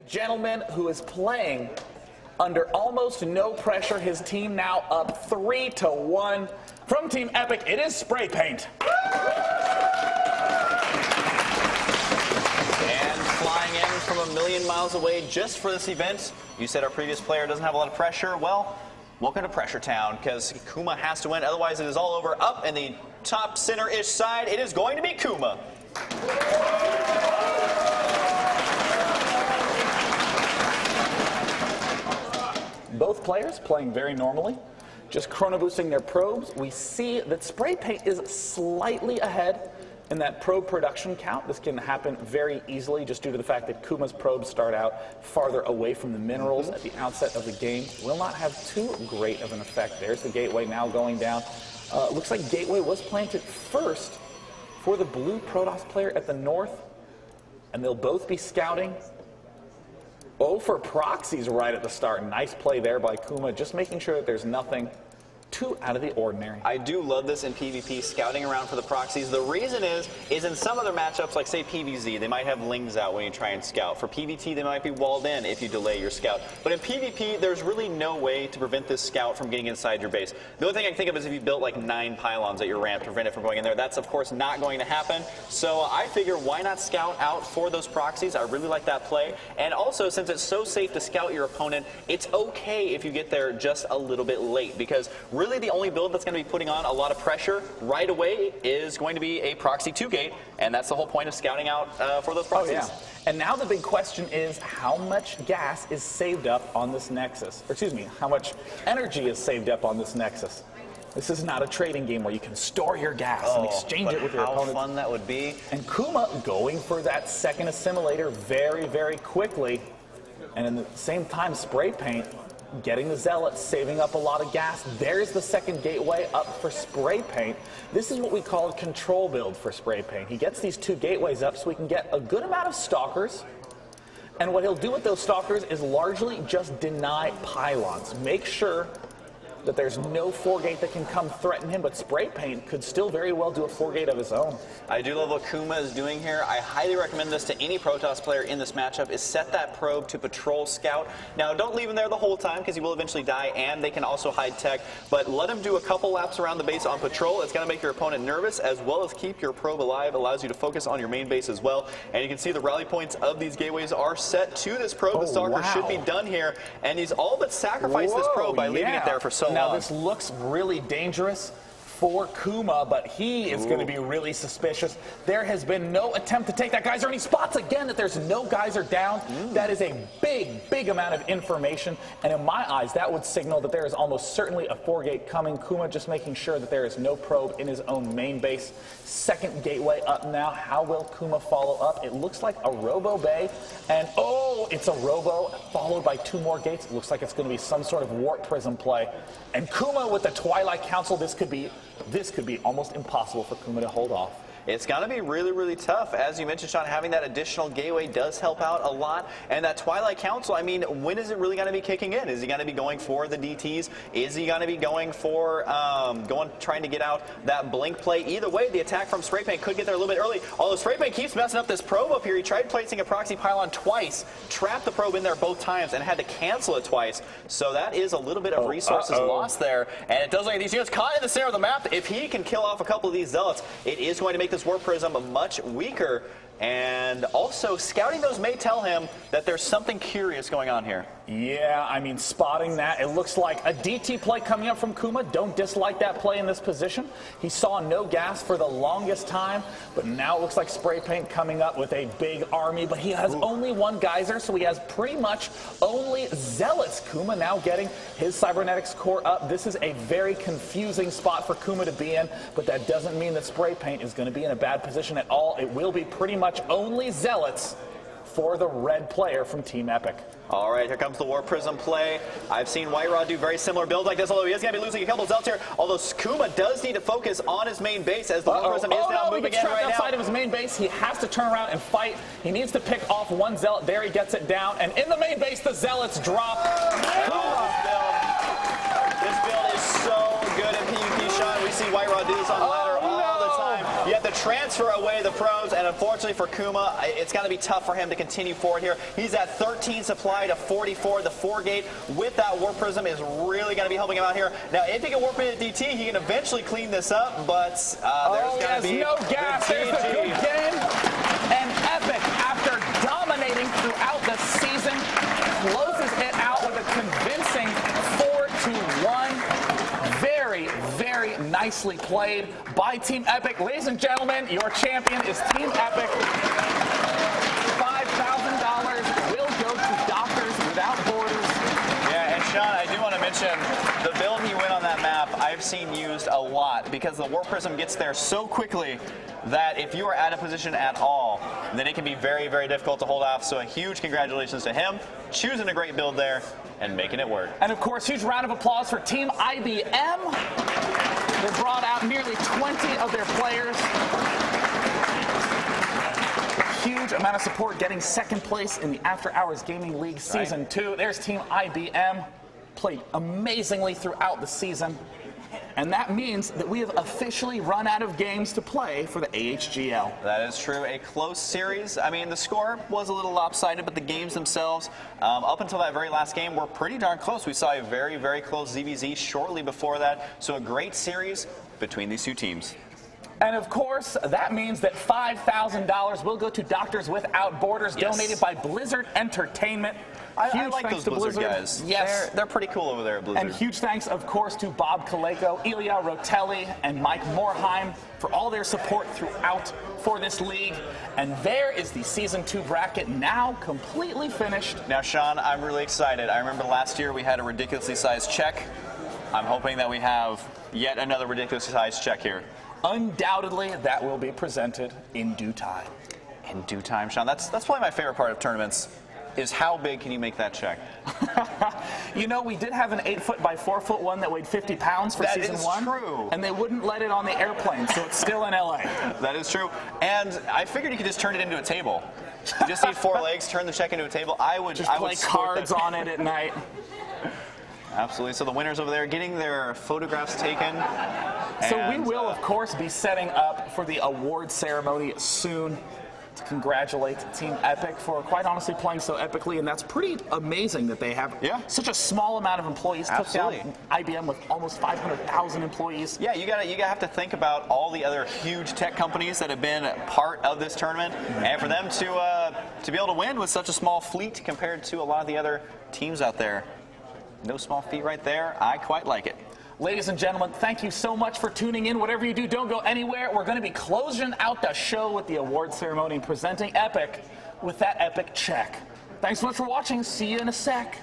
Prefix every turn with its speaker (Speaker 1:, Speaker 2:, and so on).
Speaker 1: Gentleman who is playing under almost no pressure. His team now up 3-1. From Team Epic, it is Spray Paint.
Speaker 2: And flying in from a million miles away just for this event. You said our previous player doesn't have a lot of pressure. Well, welcome to Pressure Town, because Kuma has to win. Otherwise, it is all over. Up in the top center-ish side, it is going to be Kuma.
Speaker 1: Both players playing very normally, just chrono boosting their probes. We see that Spray Paint is slightly ahead in that probe production count. This can happen very easily just due to the fact that Kuma's probes start out farther away from the minerals at the outset of the game. Will not have too great of an effect. There's the gateway now going down. Looks like gateway was planted first for the blue Protoss player at the north, and they'll both be scouting. Oh, for proxies right at the start. Nice play there by Kuma, just making sure that there's nothing too out of the ordinary.
Speaker 2: I do love this in PvP, scouting around for the proxies. The reason is in some other matchups, like say PvZ, they might have lings out when you try and scout. For PvT, they might be walled in if you delay your scout. But in PvP, there's really no way to prevent this scout from getting inside your base. The only thing I can think of is if you built like 9 pylons at your ramp to prevent it from going in there. That's of course not going to happen. So I figure, why not scout out for those proxies? I really like that play. And also, since it's so safe to scout your opponent, it's okay if you get there just a little bit late, because really the only build that's going to be putting on a lot of pressure right away is going to be a proxy 2-gate, and that's the whole point of scouting out for those proxies.
Speaker 1: Oh, yeah. And now the big question is, how much gas is saved up on this Nexus? Or excuse me, how much energy is saved up on this Nexus? This is not a trading game where you can store your gas and exchange it with your opponent.
Speaker 2: How fun that would be.
Speaker 1: And Kuma going for that second assimilator very, very quickly. And in the same time, Spray Paint getting the Zealots, saving up a lot of gas. There's the second gateway up for Spray Paint. This is what we call a control build for Spray Paint. He gets these 2 gateways up so we can get a good amount of stalkers. And what he'll do with those stalkers is largely just deny pylons. Make sure that there's no 4-gate that can come threaten him, but Spray Paint could still very well do a 4-gate of his own.
Speaker 2: I do love what Kuma is doing here. I highly recommend this to any Protoss player in this matchup, is set that probe to patrol scout. Now, don't leave him there the whole time, because he will eventually die, and they can also hide tech, but let him do a couple laps around the base on patrol. It's going to make your opponent nervous, as well as keep your probe alive. Allows you to focus on your main base as well. And you can see the rally points of these gateways are set to this probe. The stalker should be done here, and he's all but sacrificed this probe by leaving it there for so long.
Speaker 1: Now, this looks really dangerous for Kuma, but he is going to be really suspicious. There has been no attempt to take that geyser, and he spots again that there's no geyser down. That is a big, big amount of information, and in my eyes, that would signal that there is almost certainly a 4-gate coming. Kuma just making sure that there is no probe in his own main base. Second gateway up now. How will Kuma follow up? It looks like a Robo Bay, and oh, it's a Robo followed by 2 more gates. It looks like it's going to be some sort of Warp Prism play. And Kuma with the Twilight Council, this could be almost impossible for Kuma to hold off.
Speaker 2: It's going to be really, really tough. As you mentioned, Sean, having that additional gateway does help out a lot. And that Twilight Council, I mean, when is it really going to be kicking in? Is he going to be going for the DTs? Is he going to be going for trying to get out that blink play? Either way, the attack from Spray Paint could get there a little bit early. Although Spray Paint keeps messing up this probe up here. He tried placing a proxy pylon twice, trapped the probe in there both times, and had to cancel it twice. So that is a little bit of resources lost there. And it does look like these units caught in the center of the map. If he can kill off a couple of these Zealots, it is going to make this Warp Prism much weaker, and also scouting those may tell him that there's something curious going on here.
Speaker 1: Yeah, I mean, spotting that, it looks like a DT play coming up from Kuma. Don't dislike that play in this position. He saw no gas for the longest time, but now it looks like Spray Paint coming up with a big army, but he has only 1 geyser, so he has pretty much only Zealots. Kuma now getting his Cybernetics core up. This is a very confusing spot for Kuma to be in, but that doesn't mean that Spray Paint is going to be in a bad position at all. It will be pretty much only Zealots for the red player from Team Epic.
Speaker 2: All right, here comes the Warp Prism play. I've seen White Rod do very similar builds like this, although he is going to be losing a couple of Zealots here. Although Kuma does need to focus on his main base as the Warp Prism is now moving in right now.
Speaker 1: Outside of his main base, he has to turn around and fight. He needs to pick off 1 Zealot. There he gets it down, and in the main base, the Zealots drop. This build is so good in PvP, Sean. We see White Rod do this on ladder all the time. Yet the
Speaker 2: transfer away the pros, and unfortunately for Kuma, it's going to be tough for him to continue forward here. He's at 13 supply to 44. The 4-gate with that Warp Prism is really going to be helping him out here. Now, if he can warp into DT, he can eventually clean this up, but there's going to be
Speaker 1: no gas. There's a good game. And Epic, after dominating throughout the season, closes it out with a convincing 4-1. Very, very nicely played by Team Epic. Ladies and gentlemen, your champion is Team Epic. $5,000 will go to Doctors Without Borders.
Speaker 2: Yeah, and Sean, I do want to mention the build he went on that map I've seen used a lot because the Warp Prism gets there so quickly that if you are out of position at all, then it can be very, very difficult to hold off. So a huge congratulations to him, choosing a great build there and making it work.
Speaker 1: And of course, huge round of applause for Team IBM. They brought out nearly 20 of their players. Huge amount of support, getting second place in the After Hours Gaming League Season 2. There's Team IBM, played amazingly throughout the season. And that means that we have officially run out of games to play for the AHGL.
Speaker 2: That is true. A close series. I mean, the score was a little lopsided, but the games themselves, up until that very last game, were pretty darn close. We saw a very, very close ZVZ shortly before that. So a great series between these two teams.
Speaker 1: And of course, that means that $5,000 will go to Doctors Without Borders, donated by Blizzard Entertainment.
Speaker 2: I like those Blizzard guys.
Speaker 1: Yes.
Speaker 2: They're pretty cool over there at Blizzard.
Speaker 1: And huge thanks, of course, to Bob Kaleko, Ilya Rotelli, and Mike Morheim for all their support throughout for this league. And there is the Season 2 bracket now completely finished.
Speaker 2: Now, Sean, I'm really excited. I remember last year we had a ridiculously sized check. I'm hoping that we have yet another ridiculously sized check here.
Speaker 1: Undoubtedly, that will be presented in due time.
Speaker 2: In due time, Sean. That's probably my favorite part of tournaments, is how big can you make that check?
Speaker 1: You know, we did have an 8-foot by 4-foot one that weighed 50 pounds for Season 1.
Speaker 2: That is true.
Speaker 1: And they wouldn't let it on the airplane, so it's still in LA.
Speaker 2: That is true. And I figured you could just turn it into a table. You just need 4 legs, turn the check into a table. I would
Speaker 1: play cards on it at night.
Speaker 2: Absolutely. So the winners over there getting their photographs taken.
Speaker 1: So we will, of course, be setting up for the award ceremony soon to congratulate Team Epic for quite honestly playing so epically, and that's pretty amazing that they have such a small amount of employees.
Speaker 2: Absolutely.
Speaker 1: Took down IBM with almost 500,000 employees.
Speaker 2: Yeah, you gotta have to think about all the other huge tech companies that have been part of this tournament, and for them to be able to win with such a small fleet compared to a lot of the other teams out there. No small feat right there. I quite like it.
Speaker 1: Ladies and gentlemen, thank you so much for tuning in. Whatever you do, don't go anywhere. We're going to be closing out the show with the award ceremony and presenting Epic with that epic check. Thanks so much for watching. See you in a sec.